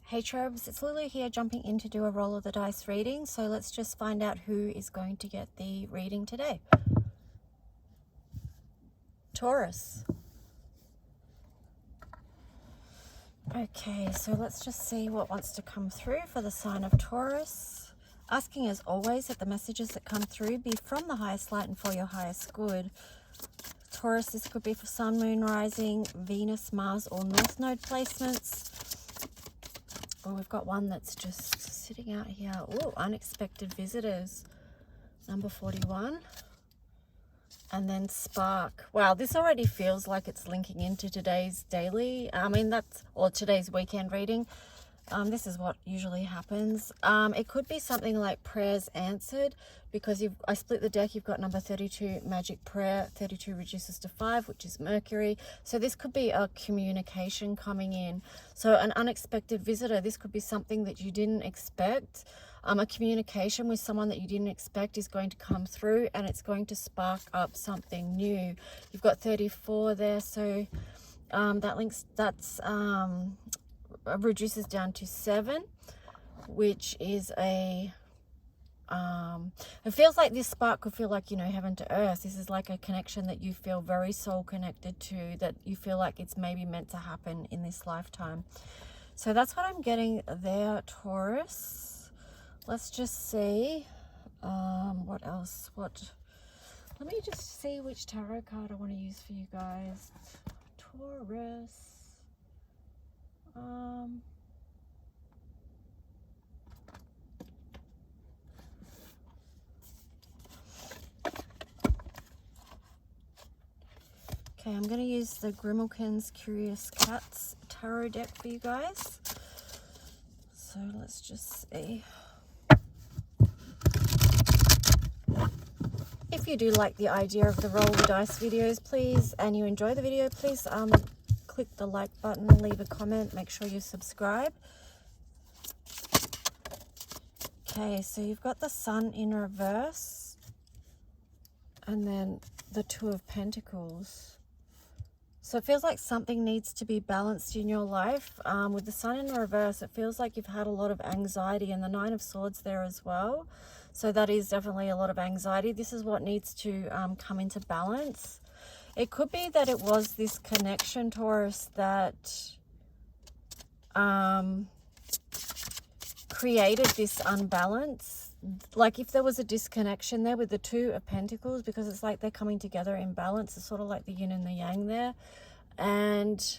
Hey Cherubs, it's Lulu here, jumping in to do a roll of the dice reading. So let's just find out who is going to get the reading today. Taurus. Okay, so let's just see what wants to come through for the sign of Taurus. Asking as always that the messages that come through be from the highest light and for your highest good. Taurus, this could be for Sun, Moon, Rising, Venus, Mars, or North Node placements. Oh, we've got one that's just sitting out here. Oh, unexpected visitors. Number 41. And then Spark. Wow, this already feels like it's linking into today's daily. Or today's weekend reading. This is what usually happens. It could be something like prayers answered, because I split the deck. You've got number 32, magic prayer. 32 reduces to 5, which is Mercury. So this could be a communication coming in. So an unexpected visitor. This could be something that you didn't expect. A communication with someone that you didn't expect is going to come through, and it's going to spark up something new. You've got 34 there, so that's reduces down to 7, which is it feels like this spark could feel like, heaven to earth. This is like a connection that you feel very soul connected to, that you feel like it's maybe meant to happen in this lifetime. So that's what I'm getting there, Taurus. Let's just see what else. Let me just see which tarot card I want to use for you guys. Taurus. Okay, I'm going to use the Grimalkin's Curious Cats tarot deck for you guys. So let's just see. If you do like the idea of the roll the dice videos, please, and you enjoy the video, please click the like button, leave a comment, make sure you subscribe. Okay, so you've got the Sun in reverse, and then the Two of Pentacles. So it feels like something needs to be balanced in your life. With the Sun in reverse, it feels like you've had a lot of anxiety, and the Nine of Swords there as well. So that is definitely a lot of anxiety. This is what needs to come into balance. It could be that it was this connection, Taurus, that created this unbalance. Like if there was a disconnection there with the Two of Pentacles, because it's like they're coming together in balance. It's sort of like the yin and the yang there. And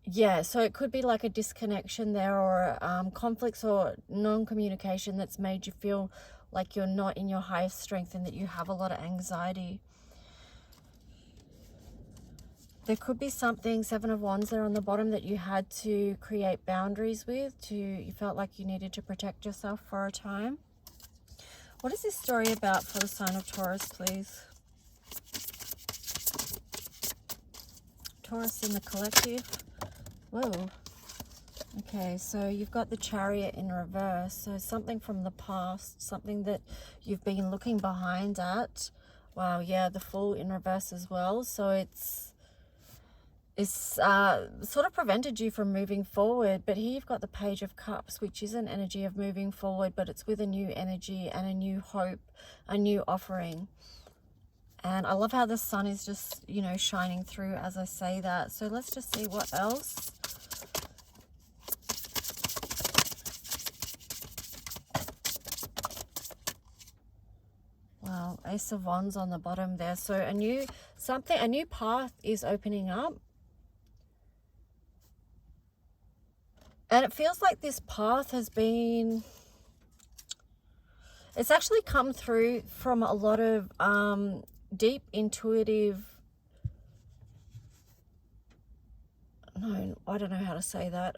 yeah, so it could be like a disconnection there, or conflicts or non-communication that's made you feel like you're not in your highest strength and that you have a lot of anxiety. There could be something, Seven of Wands there on the bottom, that you had to create boundaries with. You felt like you needed to protect yourself for a time. What is this story about for the sign of Taurus, please? Taurus in the collective. Whoa. Okay, so you've got the Chariot in reverse. So something from the past, something that you've been looking behind at. Wow, yeah, the Fool in reverse as well. So it's sort of prevented you from moving forward. But here you've got the Page of Cups, which is an energy of moving forward, but it's with a new energy and a new hope, a new offering. And I love how the sun is just, shining through as I say that. So let's just see what else. Wow, Ace of Wands on the bottom there. So a new path is opening up. And it feels like this path has been, it's actually come through from a lot of deep intuitive, no, I don't know how to say that.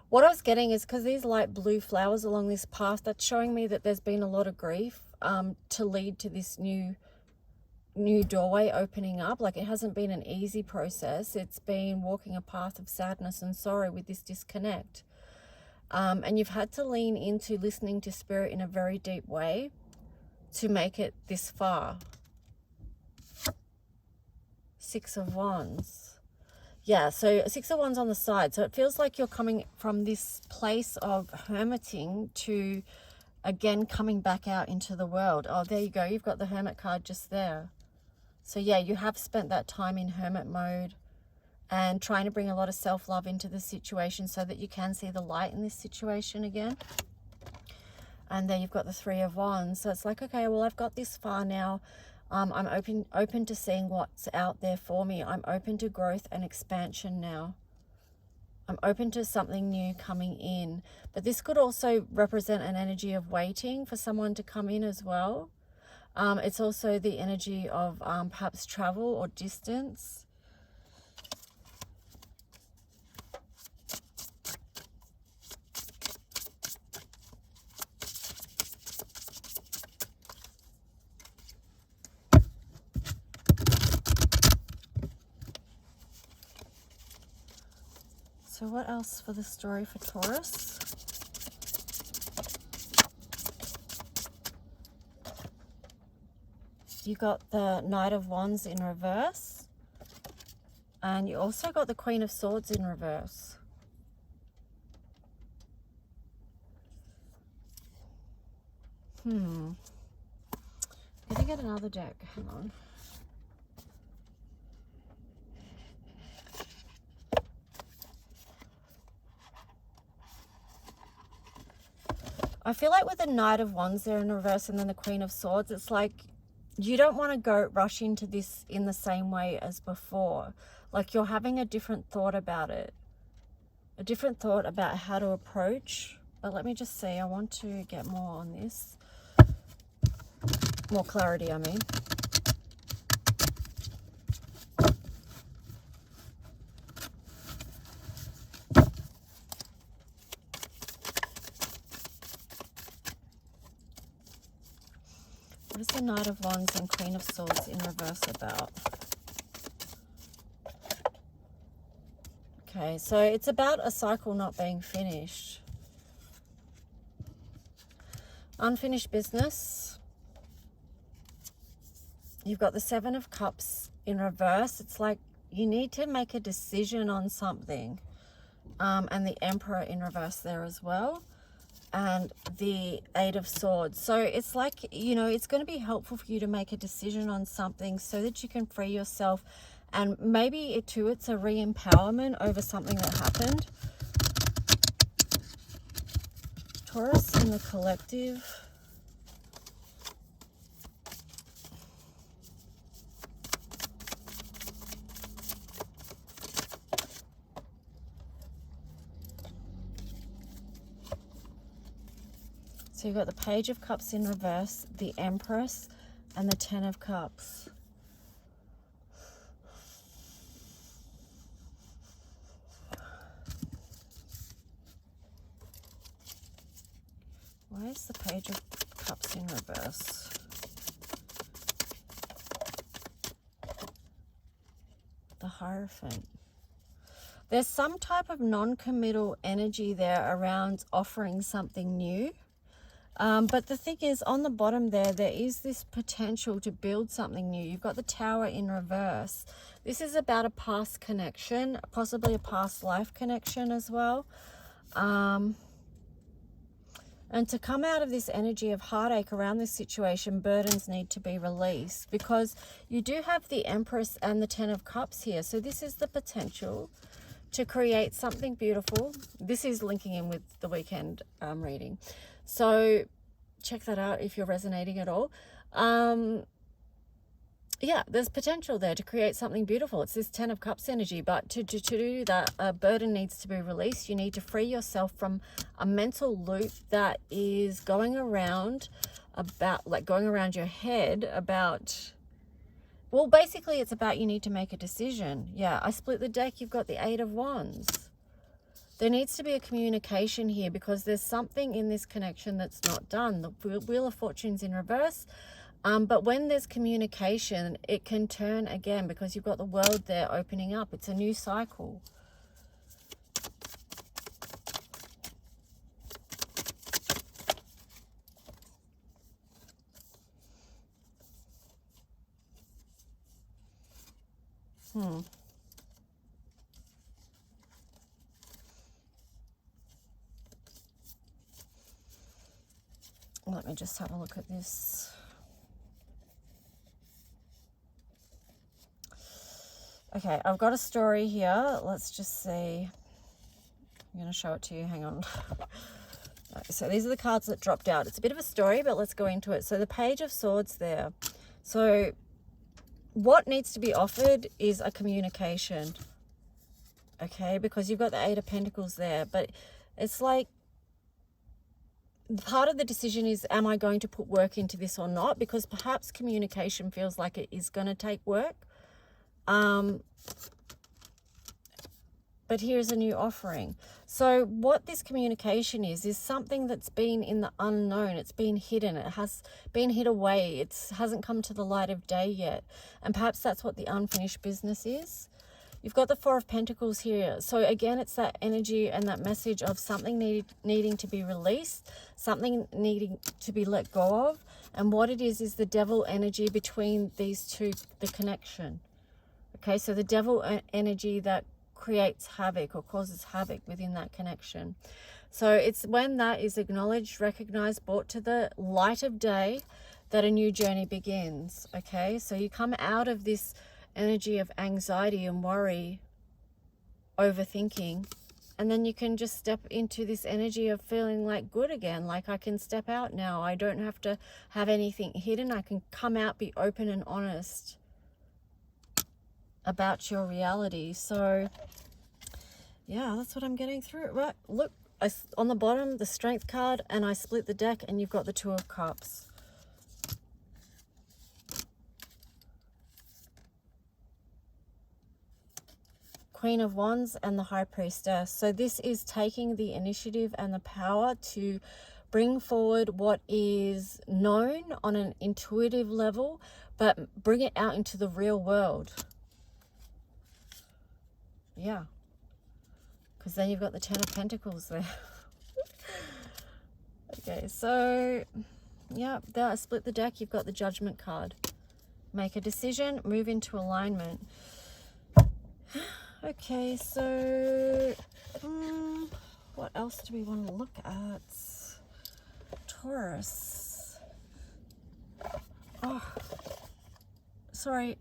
What I was getting is, because these light blue flowers along this path, that's showing me that there's been a lot of grief to lead to this new doorway opening up. Like, it hasn't been an easy process. It's been walking a path of sadness and sorrow with this disconnect. And you've had to lean into listening to spirit in a very deep way to make it this far. Six of Wands. Yeah, so Six of Wands on the side. So it feels like you're coming from this place of hermiting to, again, coming back out into the world. Oh, there you go. You've got the Hermit card just there. So yeah, you have spent that time in hermit mode and trying to bring a lot of self-love into the situation so that you can see the light in this situation again. And then you've got the Three of Wands. So it's like, okay, well, I've got this far now. I'm open to seeing what's out there for me. I'm open to growth and expansion now. I'm open to something new coming in. But this could also represent an energy of waiting for someone to come in as well. It's also the energy of perhaps travel or distance. So what else for the story for Taurus? You got the Knight of Wands in reverse. And you also got the Queen of Swords in reverse. I'm gonna get another deck. Hang on. I feel like with the Knight of Wands there in reverse and then the Queen of Swords, it's like you don't want to go rush into this in the same way as before. Like you're having a different thought about it. A different thought about how to approach. But let me just see. I want to get more on this. More clarity, I mean. What is the Knight of Wands and Queen of Swords in reverse about? Okay, so it's about a cycle not being finished. Unfinished business. You've got the Seven of Cups in reverse. It's like you need to make a decision on something. And the Emperor in reverse there as well. And the Eight of Swords. So it's like, you know, it's going to be helpful for you to make a decision on something so that you can free yourself. And maybe it too, it's a re-empowerment over something that happened. Taurus in the collective. So you've got the Page of Cups in reverse, the Empress, and the Ten of Cups. Why is the Page of Cups in reverse? The Hierophant. There's some type of non-committal energy there around offering something new. But the thing is, on the bottom there is this potential to build something new. You've got the Tower in reverse. This is about a past connection, possibly a past life connection as well. And to come out of this energy of heartache around this situation, burdens need to be released, because you do have the Empress and the Ten of Cups here. So this is the potential to create something beautiful. This is linking in with the weekend reading. So check that out if you're resonating at all. Yeah, there's potential there to create something beautiful. It's this Ten of Cups energy, but to do that, a burden needs to be released. You need to free yourself from a mental loop that is going around your head about, well, basically it's about you need to make a decision. Yeah, I split the deck. You've got the Eight of Wands. There needs to be a communication here, because there's something in this connection that's not done. The Wheel of Fortune's in reverse. But when there's communication, it can turn again, because you've got the World there opening up. It's a new cycle. Let me just have a look at this. Okay, I've got a story here. Let's just see. I'm going to show it to you. Hang on. So these are the cards that dropped out. It's a bit of a story, but let's go into it. So the Page of Swords there. So what needs to be offered is a communication. Okay, because you've got the Eight of Pentacles there. But it's like, part of the decision is, am I going to put work into this or not? Because perhaps communication feels like it is going to take work. But here's a new offering. So what this communication is something that's been in the unknown. It's been hidden. It has been hid away. It hasn't come to the light of day yet. And perhaps that's what the unfinished business is. You've got the Four of Pentacles here. So again, it's that energy and that message of something needing to be released, something needing to be let go of. And what it is the devil energy between these two, the connection. Okay, so the devil energy that creates havoc or causes havoc within that connection. So it's when that is acknowledged, recognized, brought to the light of day, that a new journey begins. Okay, so you come out of this energy of anxiety and worry, overthinking, and then you can just step into this energy of feeling like good again. Like, I can step out now. I don't have to have anything hidden. I can come out, be open and honest about your reality. So yeah, that's what I'm getting through. Right, look, on the bottom, the Strength card, and I split the deck and you've got the Two of Cups. Queen of Wands and the High Priestess. So this is taking the initiative and the power to bring forward what is known on an intuitive level, but bring it out into the real world. Yeah, because then you've got the Ten of Pentacles there. Okay, so yeah, there, I split the deck. You've got the Judgment card. Make a decision, move into alignment. Okay, so what else do we want to look at? Taurus. Oh, sorry.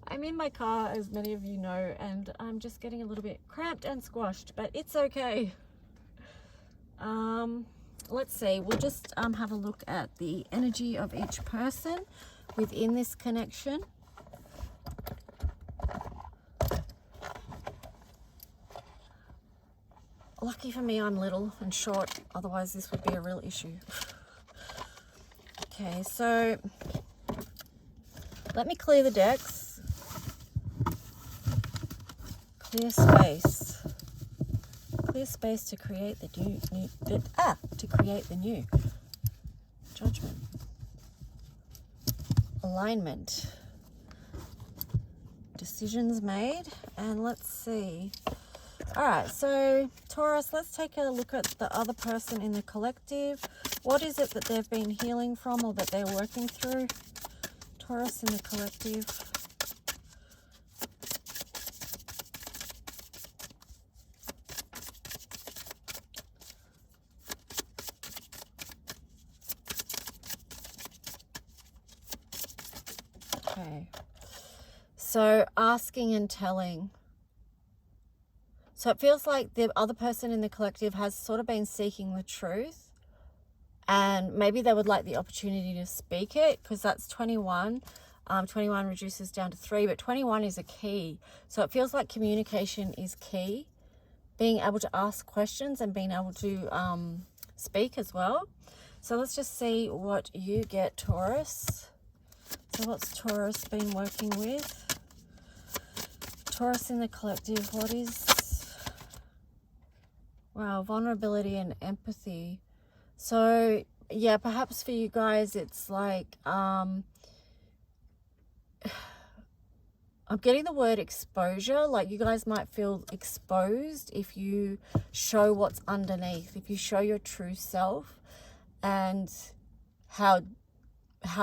I'm in my car, as many of you know, and I'm just getting a little bit cramped and squashed, but it's okay. Let's see. We'll just have a look at the energy of each person within this connection. Lucky for me, I'm little and short, otherwise this would be a real issue. Okay, so let me clear the decks. Clear space. Clear space to create the to create the new. Judgment. Alignment. Decisions made, and let's see. All right, so Taurus, let's take a look at the other person in the collective. What is it that they've been healing from or that they're working through? Taurus in the collective. Okay. So asking and telling. So it feels like the other person in the collective has sort of been seeking the truth, and maybe they would like the opportunity to speak it, because that's 21. 21 reduces down to 3, but 21 is a key. So it feels like communication is key. Being able to ask questions and being able to speak as well. So let's just see what you get, Taurus. So what's Taurus been working with? Taurus in the collective, what is... Wow, vulnerability and empathy. So, yeah, perhaps for you guys, it's like, I'm getting the word exposure. Like, you guys might feel exposed if you show what's underneath, if you show your true self and how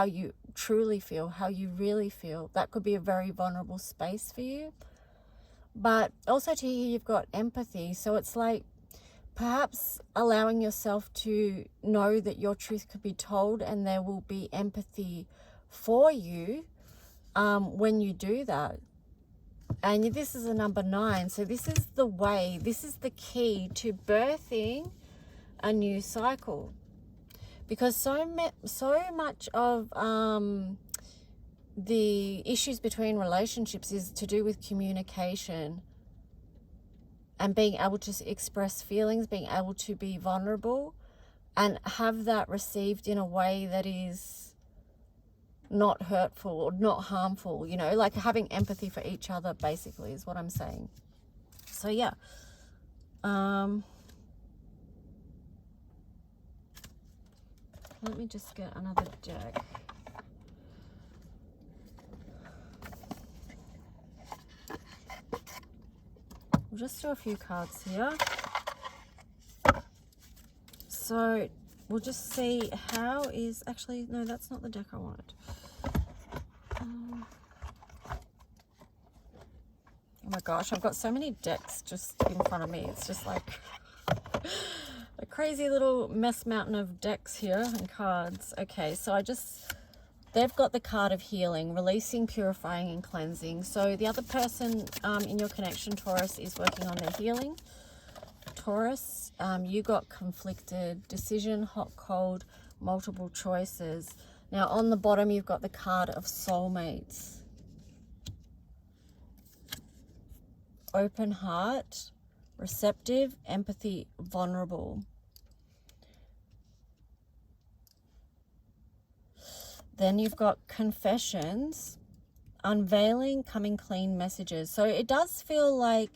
you truly feel, how you really feel. That could be a very vulnerable space for you. But also to hear you've got empathy. So it's like, perhaps allowing yourself to know that your truth could be told, and there will be empathy for you when you do that. And this is a number 9, so this is the way, this is the key to birthing a new cycle, because so much of the issues between relationships is to do with communication and being able to express feelings, being able to be vulnerable and have that received in a way that is not hurtful or not harmful, you know, like having empathy for each other basically is what I'm saying. So yeah, let me just get another deck. We'll just do a few cards here. So we'll just see how is, actually, no, that's not the deck I wanted. Oh my gosh, I've got so many decks just in front of me. It's just like a crazy little mess mountain of decks here and cards. Okay, so they've got the card of healing, releasing, purifying, and cleansing. So the other person in your connection, Taurus, is working on their healing. Taurus, you got conflicted, decision, hot, cold, multiple choices. Now on the bottom, you've got the card of soulmates. Open heart, receptive, empathy, vulnerable. Then you've got confessions, unveiling, coming clean messages. So it does feel like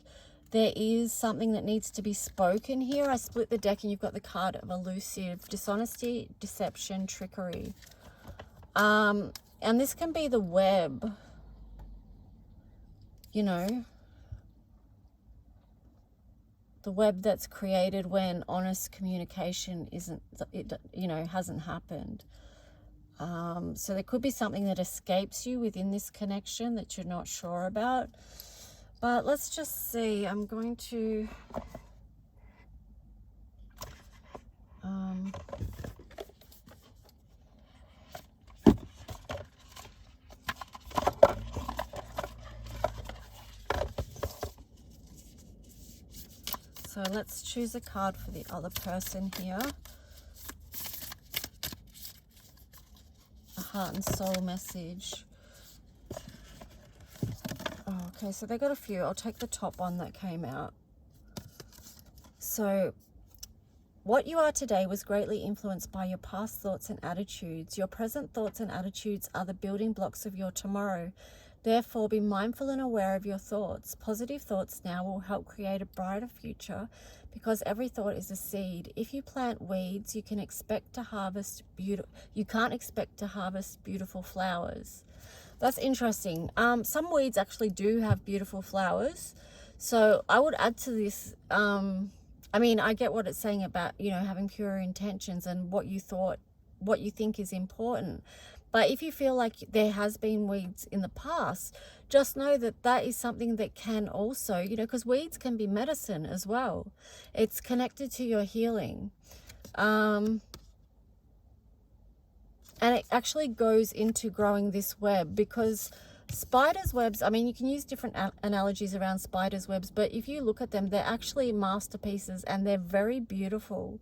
there is something that needs to be spoken here. I split the deck and you've got the card of elusive, dishonesty, deception, trickery. And this can be the web, you know, the web that's created when honest communication hasn't happened. So there could be something that escapes you within this connection that you're not sure about. But let's just see. I'm going to so let's choose a card for the other person here. A heart and soul message. Oh, okay, so they got a few. I'll take the top one that came out. So, what you are today was greatly influenced by your past thoughts and attitudes. Your present thoughts and attitudes are the building blocks of your tomorrow. Therefore, be mindful and aware of your thoughts. Positive thoughts now will help create a brighter future, because every thought is a seed. If you plant weeds, you can't expect to harvest beautiful flowers. That's interesting. Some weeds actually do have beautiful flowers. So I would add to this, I mean, I get what it's saying about, you know, having pure intentions and what you think is important. But if you feel like there has been weeds in the past, just know that that is something that can also, you know, because weeds can be medicine as well. It's connected to your healing. And it actually goes into growing this web, because spiders' webs, I mean, you can use different analogies around spiders' webs, but if you look at them, they're actually masterpieces and they're very beautiful.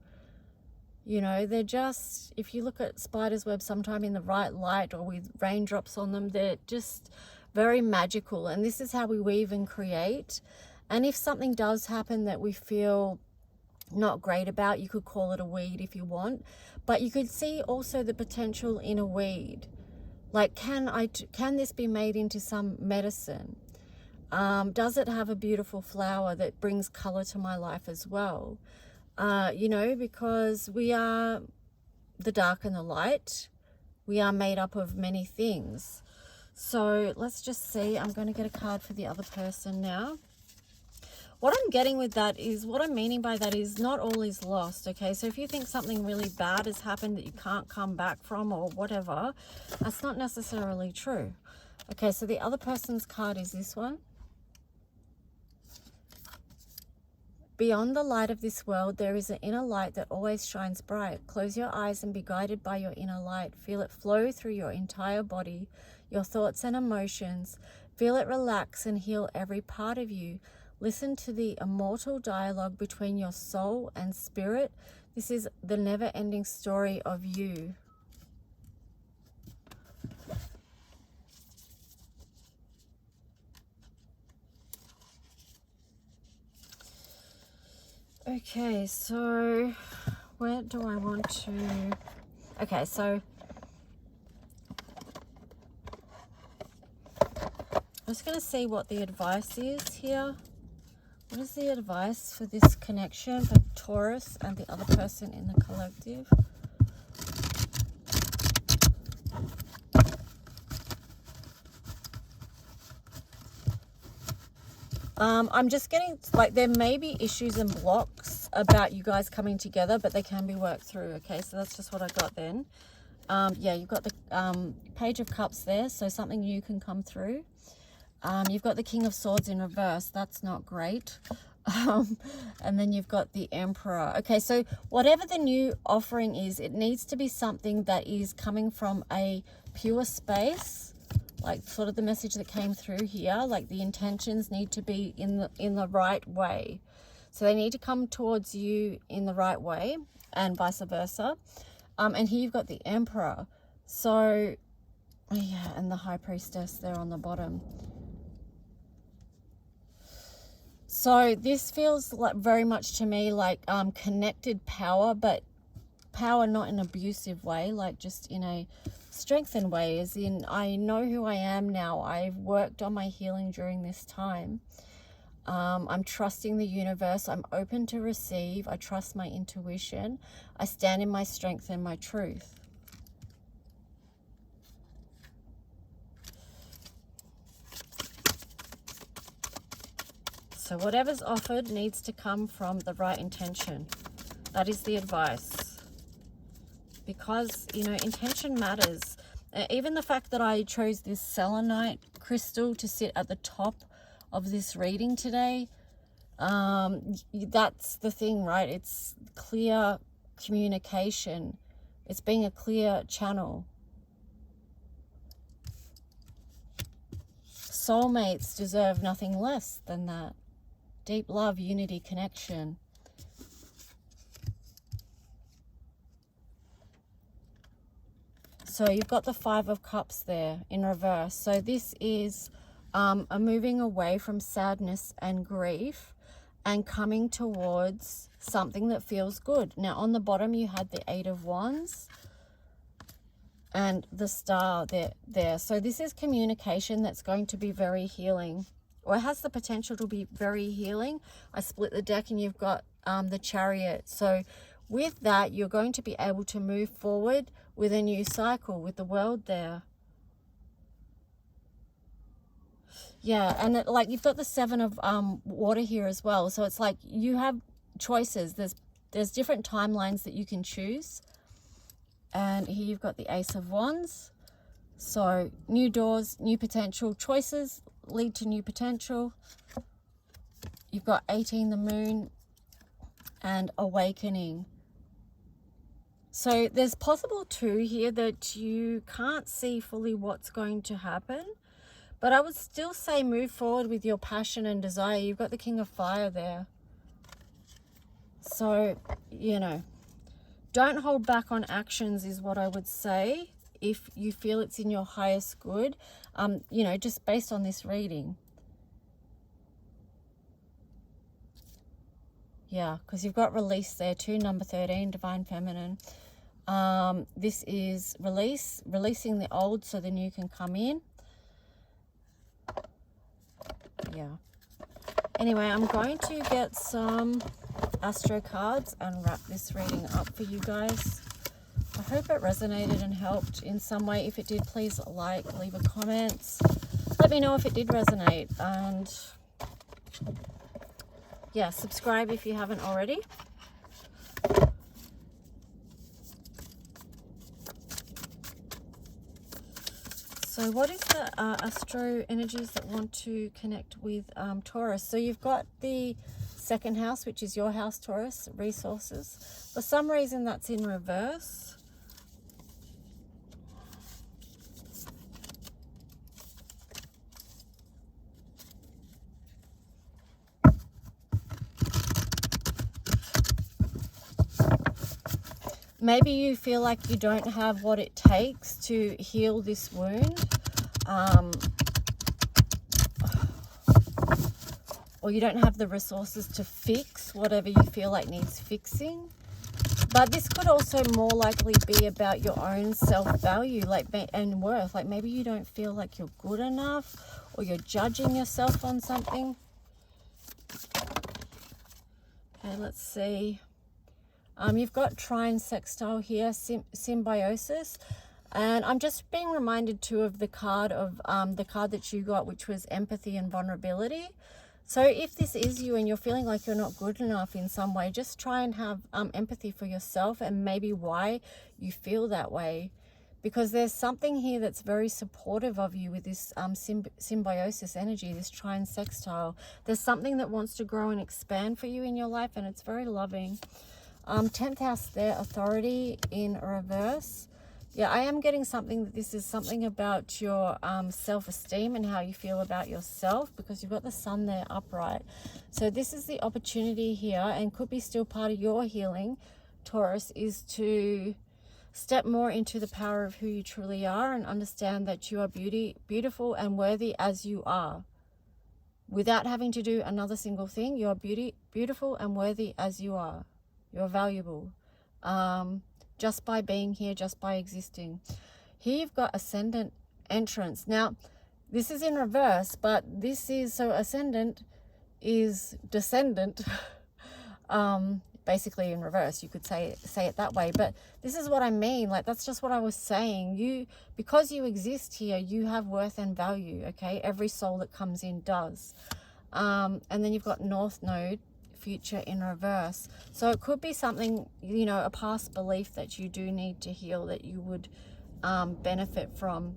You know, they're just, if you look at spiders' webs sometime in the right light or with raindrops on them, they're just very magical. And this is how we weave and create. And if something does happen that we feel not great about, you could call it a weed if you want, but you could see also the potential in a weed. Like, can this be made into some medicine? Does it have a beautiful flower that brings color to my life as well? You know, because we are the dark and the light. We are made up of many things. So let's just see. I'm going to get a card for the other person now. What I'm getting with that is, what I'm meaning by that is not all is lost, okay? So if you think something really bad has happened that you can't come back from or whatever, that's not necessarily true. Okay, so the other person's card is this one. Beyond the light of this world, there is an inner light that always shines bright. Close your eyes and be guided by your inner light. Feel it flow through your entire body, your thoughts and emotions. Feel it relax and heal every part of you. Listen to the immortal dialogue between your soul and spirit. This is the never-ending story of you. Okay, so where do I want to... Okay, so I'm just going to see what the advice is here. What is the advice for this connection for Taurus and the other person in the collective? I'm just getting, like, there may be issues and blocks about you guys coming together, but they can be worked through. Okay, so that's just what I got then. Yeah, you've got the Page of Cups there, so something new can come through. You've got the King of Swords in reverse. That's not great. And then you've got the Emperor. Okay, so whatever the new offering is, it needs to be something that is coming from a pure space. Like sort of the message that came through here, like the intentions need to be in the right way. So they need to come towards you in the right way and vice versa. And here you've got the Emperor. So, yeah, and the High Priestess there on the bottom. So this feels like very much to me like connected power, but power not in an abusive way, like just in a strengthened way, as in I know who I am now. I've worked on my healing during this time. I'm trusting the universe. I'm open to receive. I trust my intuition. I stand in my strength and my truth. So whatever's offered needs to come from the right intention. That is the advice. Because, you know, intention matters. Even the fact that I chose this selenite crystal to sit at the top of this reading today, that's the thing, right? It's clear communication. It's being a clear channel. Soulmates deserve nothing less than that. Deep love, unity, connection. So you've got the Five of Cups there in reverse. So this is a moving away from sadness and grief and coming towards something that feels good. Now on the bottom you had the Eight of Wands and the Star there. So this is communication that's going to be very healing, or it has the potential to be very healing. I split the deck and you've got the Chariot. So with that, you're going to be able to move forward with a new cycle with the World there. Yeah, and like you've got the Seven of Water here as well. So it's like you have choices. There's different timelines that you can choose. And here you've got the Ace of Wands. So new doors, new potential. Choices lead to new potential. You've got 18, the Moon, and Awakening. So there's possible too here that you can't see fully what's going to happen, but I would still say move forward with your passion and desire. You've got the King of Fire there. So, you know, don't hold back on actions is what I would say if you feel it's in your highest good, you know, just based on this reading. Yeah, because you've got release there too, number 13, Divine Feminine. This is releasing the old so the new can come in. Yeah. Anyway, I'm going to get some astro cards and wrap this reading up for you guys. I hope it resonated and helped in some way. If it did, please leave a comment. Let me know if it did resonate, and yeah, subscribe if you haven't already. So what is the astro energies that want to connect with Taurus? So you've got the second house, which is your house, Taurus, resources. For some reason, that's in reverse. Maybe you feel like you don't have what it takes to heal this wound. Or you don't have the resources to fix whatever you feel like needs fixing. But this could also more likely be about your own self-value, like, and worth. Like, maybe you don't feel like you're good enough, or you're judging yourself on something. Okay, let's see. You've got trine sextile here, symbiosis. And I'm just being reminded too of the card that you got, which was empathy and vulnerability. So if this is you and you're feeling like you're not good enough in some way, just try and have empathy for yourself and maybe why you feel that way. Because there's something here that's very supportive of you with this symbiosis energy, this trine sextile. There's something that wants to grow and expand for you in your life, and it's very loving. 10th house there, authority in reverse. Yeah, I am getting something that this is something about your self-esteem and how you feel about yourself, because you've got the sun there upright. So this is the opportunity here, and could be still part of your healing, Taurus, is to step more into the power of who you truly are and understand that you are beautiful and worthy as you are. Without having to do another single thing, you are beautiful and worthy as you are. You're valuable. Just by being here, just by existing. Here you've got ascendant entrance. Now, this is in reverse, but this is, so ascendant is descendant, basically in reverse. You could say it that way, but this is what I mean. Like, that's just what I was saying. Because you exist here, you have worth and value, okay? Every soul that comes in does. And then you've got North Node, future in reverse. So it could be something, you know, a past belief that you do need to heal, that you would benefit from.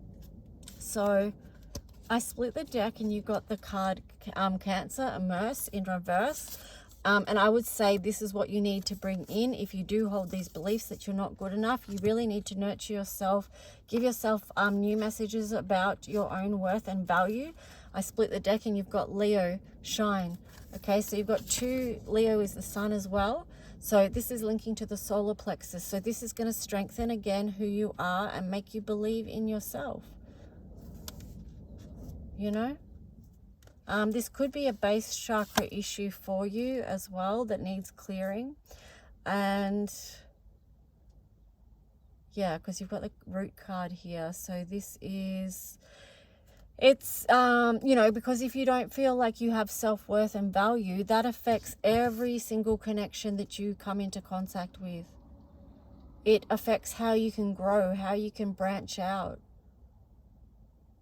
So I split the deck and you got the card Cancer, Immerse in reverse. And I would say this is what you need to bring in if you do hold these beliefs that you're not good enough. You really need to nurture yourself, give yourself new messages about your own worth and value. I split the deck and you've got Leo, Shine. Okay, so you've got two, Leo is the sun as well. So this is linking to the solar plexus. So this is going to strengthen again who you are and make you believe in yourself. You know? This could be a base chakra issue for you as well that needs clearing. And yeah, because you've got the root card here. So this is... It's, you know, because if you don't feel like you have self-worth and value, that affects every single connection that you come into contact with. It affects how you can grow, how you can branch out,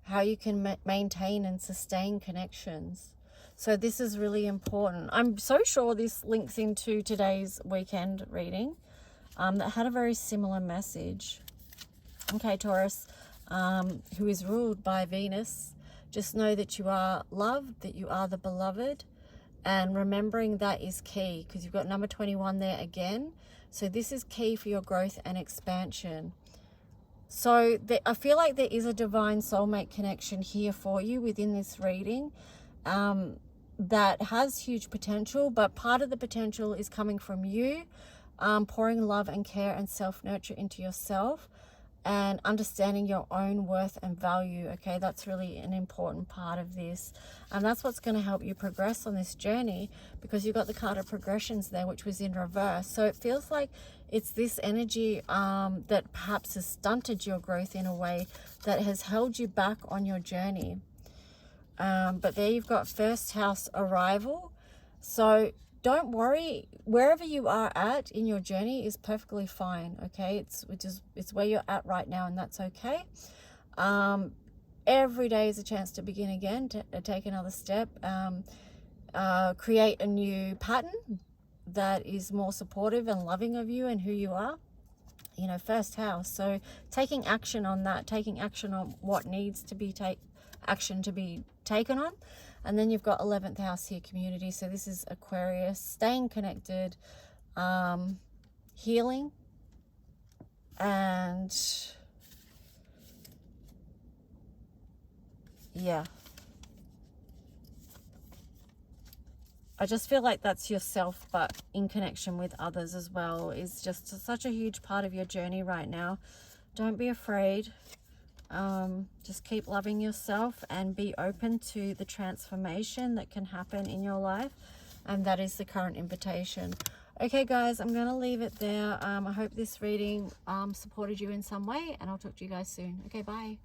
how you can maintain and sustain connections. So this is really important. I'm so sure this links into today's weekend reading that had a very similar message. Okay, Taurus. Who is ruled by Venus, just know that you are loved, that you are the beloved, and remembering that is key, because you've got number 21 there again. So this is key for your growth and expansion. So I feel like there is a divine soulmate connection here for you within this reading that has huge potential, but part of the potential is coming from you, pouring love and care and self-nurture into yourself, and understanding your own worth and value. Okay, that's really an important part of this, and that's what's going to help you progress on this journey, because you've got the card of progressions there, which was in reverse. So it feels like it's this energy that perhaps has stunted your growth in a way, that has held you back on your journey. But there you've got first house arrival. So don't worry, wherever you are at in your journey is perfectly fine, okay? It's where you're at right now, and that's okay. Every day is a chance to begin again, to take another step, create a new pattern that is more supportive and loving of you and who you are. You know, first house. So taking action on that, taking action on what needs to be action to be taken on. And then you've got 11th house here, community. So this is Aquarius, staying connected, healing, and yeah. I just feel like that's yourself, but in connection with others as well, is just such a huge part of your journey right now. Don't be afraid. Just keep loving yourself and be open to the transformation that can happen in your life. And that is the current invitation. Okay, guys, I'm going to leave it there. I hope this reading supported you in some way, and I'll talk to you guys soon. Okay, bye.